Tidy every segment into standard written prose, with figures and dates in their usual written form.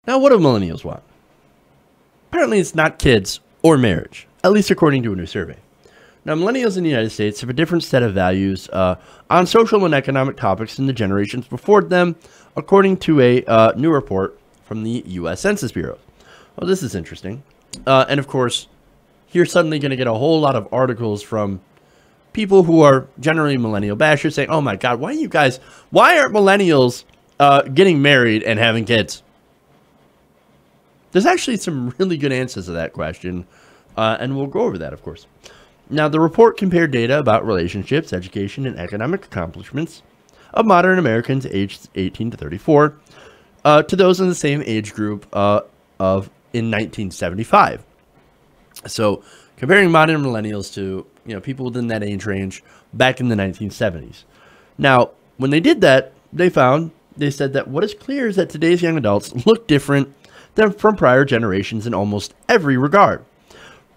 Now, what do millennials want? Apparently, it's not kids or marriage, at least according to a new survey. Now, millennials in the United States have a different set of values on social and economic topics than the generations before them, according to a new report from the U.S. Census Bureau. Well, this is interesting. And of course, you're suddenly going to get a whole lot of articles from people who are generally millennial bashers saying, oh my God, why aren't millennials getting married and having kids? There's actually some really good answers to that question, and we'll go over that, of course. Now, the report compared data about relationships, education, and economic accomplishments of modern Americans aged 18 to 34 to those in the same age group in 1975. So, comparing modern millennials to people within that age range back in the 1970s. Now, when they did that, they said that what is clear is that today's young adults look different than from prior generations in almost every regard.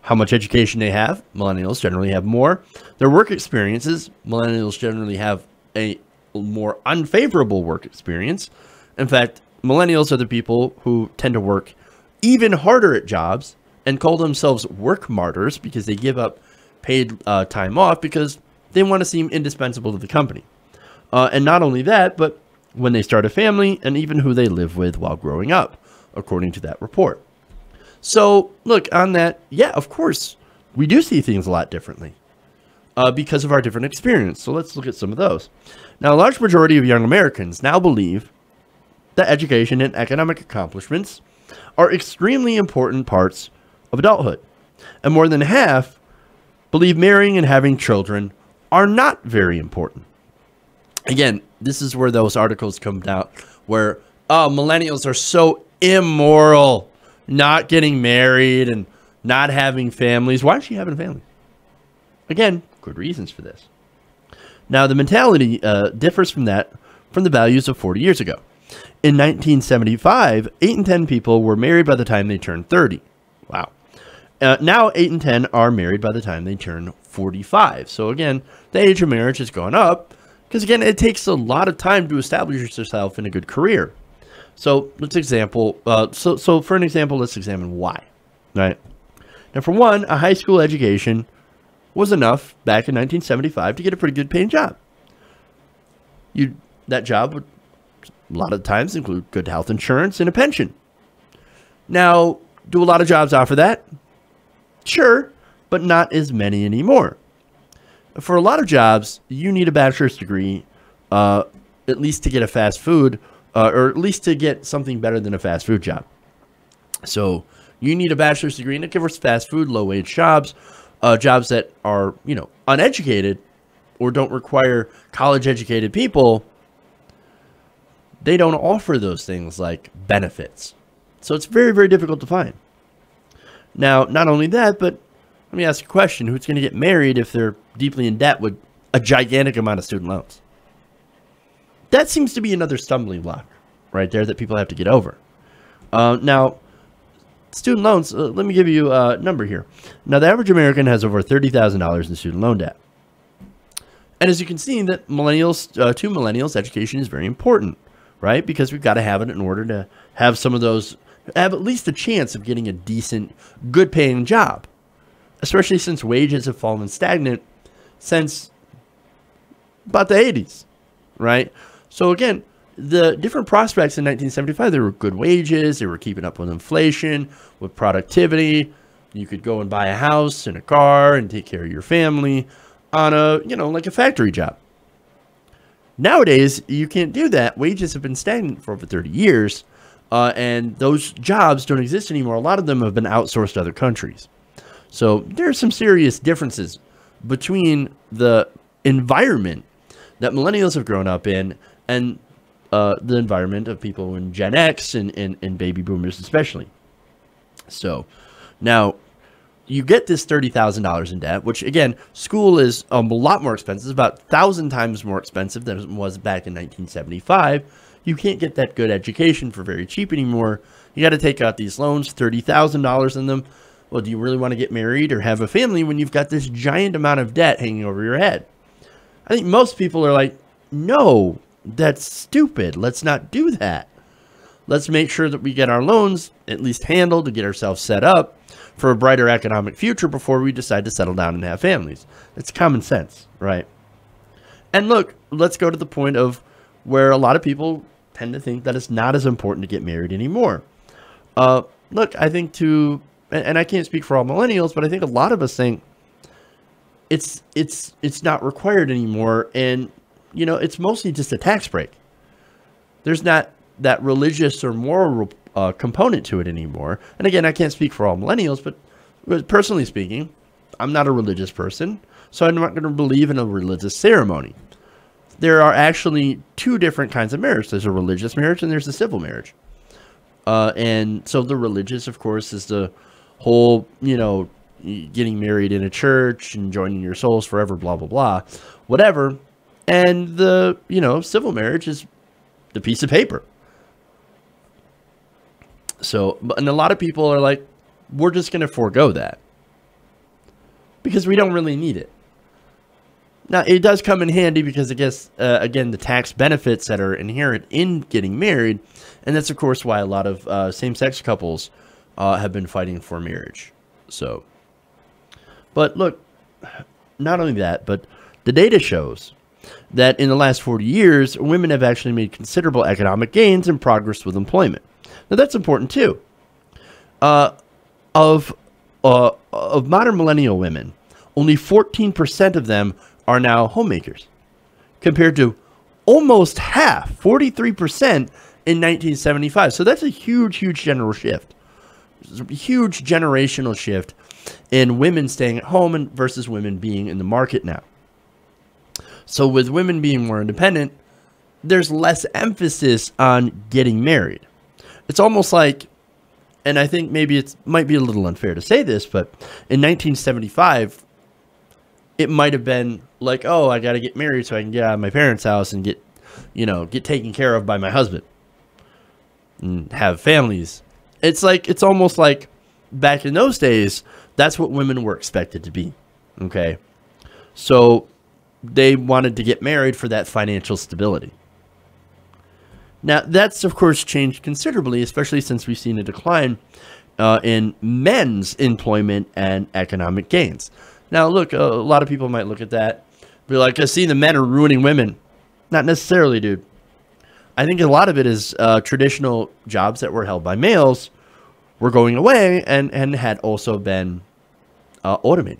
How much education they have, millennials generally have more. Their work experiences, millennials generally have a more unfavorable work experience. In fact, millennials are the people who tend to work even harder at jobs and call themselves work martyrs because they give up paid time off because they want to seem indispensable to the company. And not only that, but when they start a family and even who they live with while growing up, according to that report. So, look, on that, yeah, of course, we do see things a lot differently because of our different experience. So let's look at some of those. Now, a large majority of young Americans now believe that education and economic accomplishments are extremely important parts of adulthood. And more than half believe marrying and having children are not very important. Again, this is where those articles come out where, oh, millennials are so immoral. Not getting married and not having families. Why is she having a family? Again, good reasons for this. Now, the mentality differs from the values of 40 years ago. In 1975, 8 in 10 people were married by the time they turned 30. Wow. Now, 8 in 10 are married by the time they turn 45. So again, the age of marriage has gone up because, again, it takes a lot of time to establish yourself in a good career. So let's for an example, let's examine why, right? Now, for one, a high school education was enough back in 1975 to get a pretty good paying job. That job would a lot of times include good health insurance and a pension. Now, do a lot of jobs offer that? Sure, but not as many anymore. For a lot of jobs, you need a bachelor's degree, at least to get a fast food or at least to get something better than a fast food job. So you need a bachelor's degree, and it covers fast food, low-wage jobs, jobs that are, uneducated or don't require college-educated people. They don't offer those things like benefits. So it's very, very difficult to find. Now, not only that, but let me ask you a question. Who's going to get married if they're deeply in debt with a gigantic amount of student loans? That seems to be another stumbling block right there that people have to get over. Now, student loans, let me give you a number here. Now, the average American has over $30,000 in student loan debt. And as you can see, that to millennials, education is very important, right? Because we've got to have it in order to have some of those, have at least a chance of getting a decent, good-paying job, especially since wages have fallen stagnant since about the 80s, right? So again, the different prospects in 1975, there were good wages, they were keeping up with inflation, with productivity. You could go and buy a house and a car and take care of your family on a, like a factory job. Nowadays, you can't do that. Wages have been stagnant for over 30 years, and those jobs don't exist anymore. A lot of them have been outsourced to other countries. So there are some serious differences between the environment that millennials have grown up in and the environment of people in Gen X and baby boomers especially. So now you get this $30,000 in debt, which again, school is a lot more expensive, about 1,000 times more expensive than it was back in 1975. You can't get that good education for very cheap anymore. You got to take out these loans, $30,000 in them. Well, do you really want to get married or have a family when you've got this giant amount of debt hanging over your head? I think most people are like, no, that's stupid. Let's not do that. let's make sure that we get our loans at least handled to get ourselves set up for a brighter economic future before we decide to settle down and have families. It's common sense, right? And look, let's go to the point of where a lot of people tend to think that it's not as important to get married anymore. Look, I think and I can't speak for all millennials, but I think a lot of us think it's not required anymore. And, you know, it's mostly just a tax break. There's not that religious or moral component to it anymore. And again, I can't speak for all millennials, but personally speaking, I'm not a religious person, so I'm not going to believe in a religious ceremony. There are actually two different kinds of marriage. There's a religious marriage and there's a civil marriage. And so the religious, of course, is the whole, you know, getting married in a church and joining your souls forever, blah, blah, blah, whatever. And the, you know, civil marriage is the piece of paper. So, and a lot of people are like, we're just going to forego that because we don't really need it. Now, it does come in handy because I guess, again, the tax benefits that are inherent in getting married. And that's, of course, why a lot of same-sex couples have been fighting for marriage. So, but look, not only that, but the data shows that in the last 40 years, women have actually made considerable economic gains and progress with employment. Now, that's important, too. Of modern millennial women, only 14% of them are now homemakers, compared to almost half, 43% in 1975. So that's a huge, huge general shift. A huge generational shift in women staying at home and versus women being in the market now. So with women being more independent, there's less emphasis on getting married. It's almost like, and I think maybe it might be a little unfair to say this, but in 1975, it might have been like, oh, I got to get married so I can get out of my parents' house and get, you know, get taken care of by my husband and have families. It's like, it's almost like back in those days, that's what women were expected to be. Okay. So they wanted to get married for that financial stability. Now, that's, of course, changed considerably, especially since we've seen a decline in men's employment and economic gains. Now, look, a lot of people might look at that, be like, I see the men are ruining women. Not necessarily, dude. I think a lot of it is traditional jobs that were held by males were going away and had also been automated.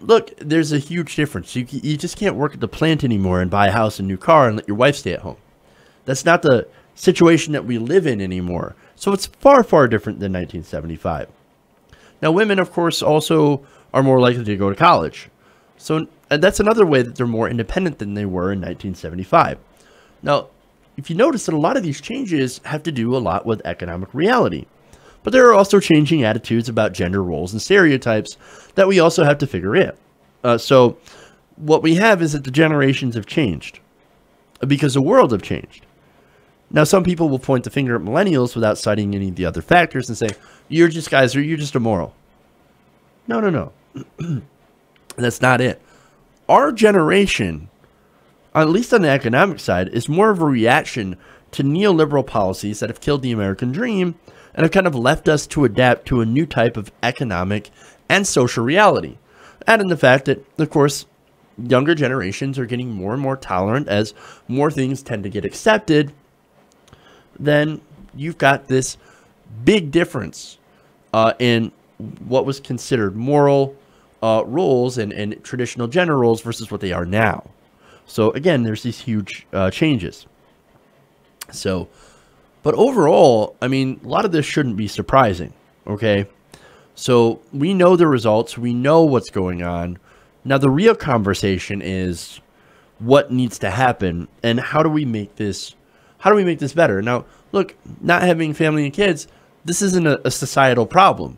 Look, there's a huge difference. You just can't work at the plant anymore and buy a house and new car and let your wife stay at home. That's not the situation that we live in anymore. So it's far, far different than 1975. Now, women, of course, also are more likely to go to college. So and that's another way that they're more independent than they were in 1975. Now, if you notice that a lot of these changes have to do a lot with economic reality. But there are also changing attitudes about gender roles and stereotypes that we also have to figure in. So what we have is that the generations have changed because the world have changed. Now, some people will point the finger at millennials without citing any of the other factors and say, you're just immoral. No. That's not it. Our generation, at least on the economic side, is more of a reaction to neoliberal policies that have killed the American dream and have kind of left us to adapt to a new type of economic and social reality. Add in the fact that, of course, younger generations are getting more and more tolerant as more things tend to get accepted. Then you've got this big difference in what was considered moral roles and traditional gender roles versus what they are now. So again, there's these huge changes. So, but overall, I mean, a lot of this shouldn't be surprising, okay? So we know the results. We know what's going on. Now, the real conversation is what needs to happen and how do we make this better? Now, look, not having family and kids, this isn't a societal problem.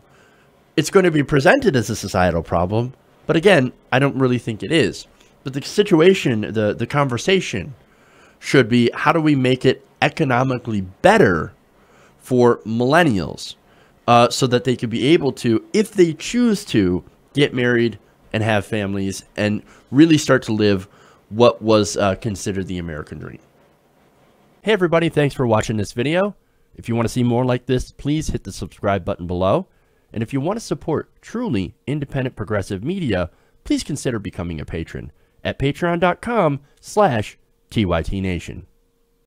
It's going to be presented as a societal problem, but again, I don't really think it is. But the situation, the conversation should be, how do we make it economically better for millennials so that they could be able to, if they choose to, get married and have families and really start to live what was considered the American dream. Hey everybody, thanks for watching this video. If you want to see more like this, please hit the subscribe button below. And if you want to support truly independent progressive media, please consider becoming a patron at patreon.com/TYTNation.